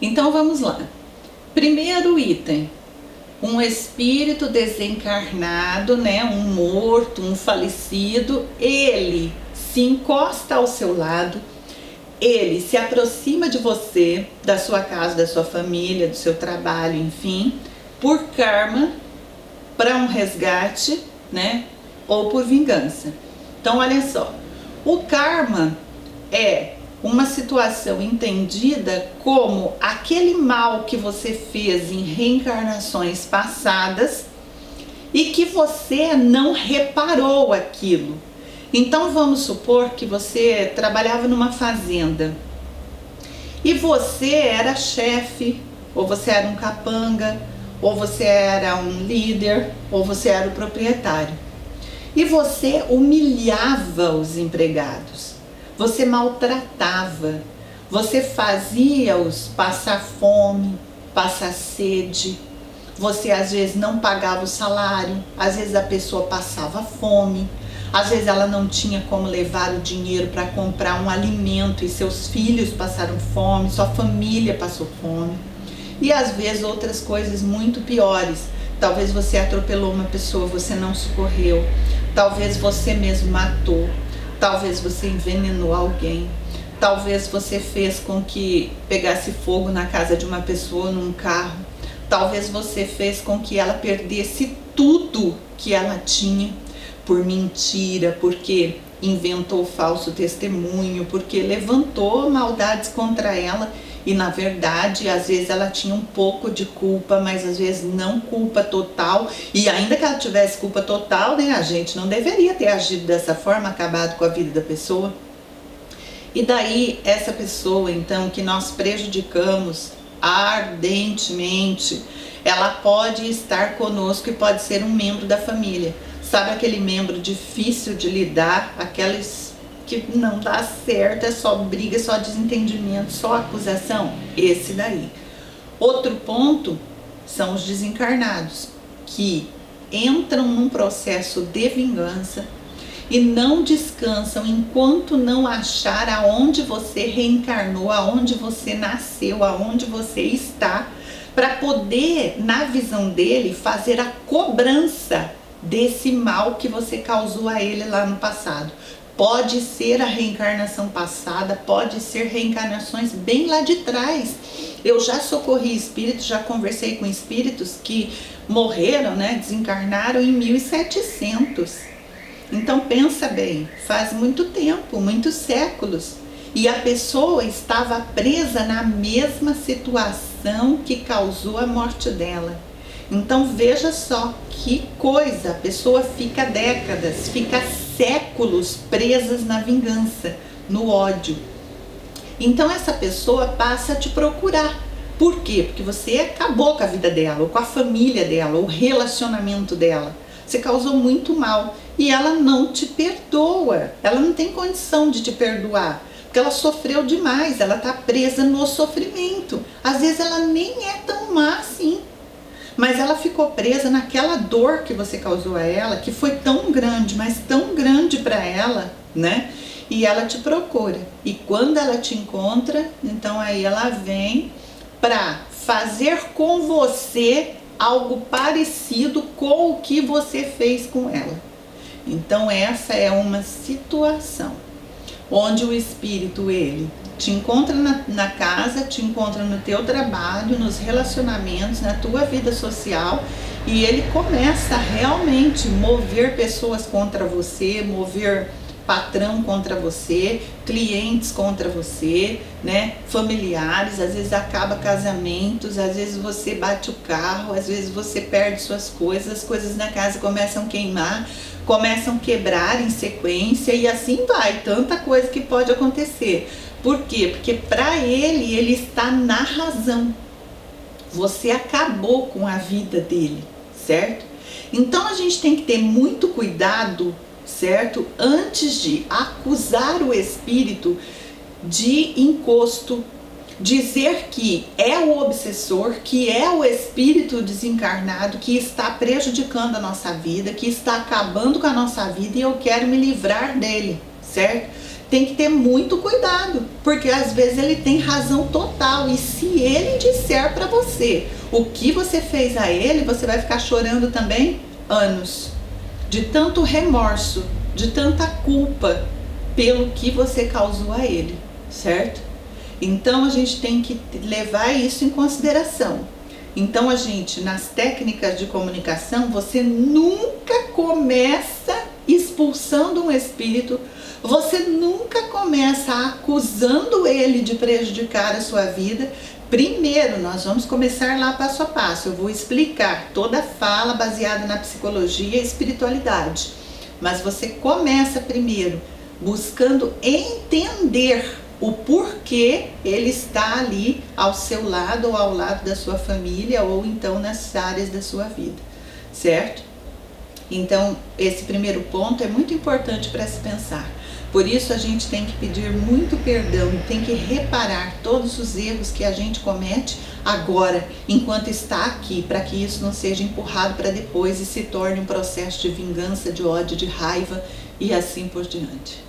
Então vamos lá. Primeiro item, um espírito desencarnado, né, um morto, um falecido, ele se encosta ao seu lado, ele se aproxima de você, da sua casa, da sua família, do seu trabalho, enfim, por karma, para um resgate, né, ou por vingança. Então olha só, o karma é uma situação entendida como aquele mal que você fez em reencarnações passadas e que você não reparou aquilo. Então vamos supor que você trabalhava numa fazenda e você era chefe, ou você era um capanga, ou você era um líder, ou você era o proprietário. E você humilhava os empregados, você maltratava, você fazia-os passar fome, passar sede, você às vezes não pagava o salário, às vezes a pessoa passava fome, às vezes ela não tinha como levar o dinheiro para comprar um alimento e seus filhos passaram fome, sua família passou fome. E às vezes outras coisas muito piores. Talvez você atropelou uma pessoa, você não socorreu. Talvez você mesmo matou. Talvez você envenenou alguém. Talvez você fez com que pegasse fogo na casa de uma pessoa, num carro. Talvez você fez com que ela perdesse tudo que ela tinha por mentira, porque inventou falso testemunho, porque levantou maldades contra ela. E na verdade, às vezes ela tinha um pouco de culpa, mas às vezes não culpa total. E ainda que ela tivesse culpa total, né, a gente não deveria ter agido dessa forma, acabado com a vida da pessoa. E daí, essa pessoa, então, que nós prejudicamos ardentemente, ela pode estar conosco e pode ser um membro da família. Sabe aquele membro difícil de lidar, aqueles que não dá certo, é só briga, só desentendimento, só acusação? Esse daí. Outro ponto são os desencarnados, que entram num processo de vingança e não descansam enquanto não achar aonde você reencarnou, aonde você nasceu, aonde você está, para poder, na visão dele, fazer a cobrança desse mal que você causou a ele lá no passado. Pode ser a reencarnação passada, pode ser reencarnações bem lá de trás. Eu já socorri espíritos, já conversei com espíritos que morreram, né, desencarnaram em 1700. Então pensa bem, faz muito tempo, muitos séculos. E a pessoa estava presa na mesma situação que causou a morte dela. Então veja só que coisa, a pessoa fica décadas, fica séculos presas na vingança, no ódio. Então essa pessoa passa a te procurar. Por quê? Porque você acabou com a vida dela, ou com a família dela, ou o relacionamento dela. Você causou muito mal e ela não te perdoa, ela não tem condição de te perdoar, porque ela sofreu demais, ela está presa no sofrimento. Às vezes ela nem é tão má assim, mas ela ficou presa naquela dor que você causou a ela, que foi tão grande, mas tão grande para ela, né? E ela te procura. E quando ela te encontra, então aí ela vem para fazer com você algo parecido com o que você fez com ela. Então essa é uma situação onde o espírito, ele te encontra na casa, te encontra no teu trabalho, nos relacionamentos, na tua vida social, e ele começa a realmente mover pessoas contra você, mover patrão contra você, clientes contra você, né? Familiares, às vezes acaba casamentos, às vezes você bate o carro, às vezes você perde suas coisas, as coisas na casa começam a queimar, começam a quebrar em sequência e assim vai, tanta coisa que pode acontecer. Por quê? Porque para ele está na razão. Você acabou com a vida dele, certo? Então a gente tem que ter muito cuidado, certo? Antes de acusar o espírito de encosto, dizer que é o obsessor, que é o espírito desencarnado que está prejudicando a nossa vida, que está acabando com a nossa vida e eu quero me livrar dele, certo? tem que ter muito cuidado, porque às vezes ele tem razão total, e se ele disser para você o que você fez a ele, você vai ficar chorando também anos, de tanto remorso, de tanta culpa pelo que você causou a ele, certo? Então a gente tem que levar isso em consideração. Então a gente, nas técnicas de comunicação, você nunca começa expulsando um espírito, você nunca começa acusando ele de prejudicar a sua vida. Primeiro, nós vamos começar lá passo a passo. Eu vou explicar toda a fala baseada na psicologia e espiritualidade. Mas você começa primeiro buscando entender o porquê ele está ali ao seu lado ou ao lado da sua família, ou então nas áreas da sua vida, certo? Então, esse primeiro ponto é muito importante para se pensar. Por isso a gente tem que pedir muito perdão e tem que reparar todos os erros que a gente comete agora, enquanto está aqui, para que isso não seja empurrado para depois e se torne um processo de vingança, de ódio, de raiva e assim por diante.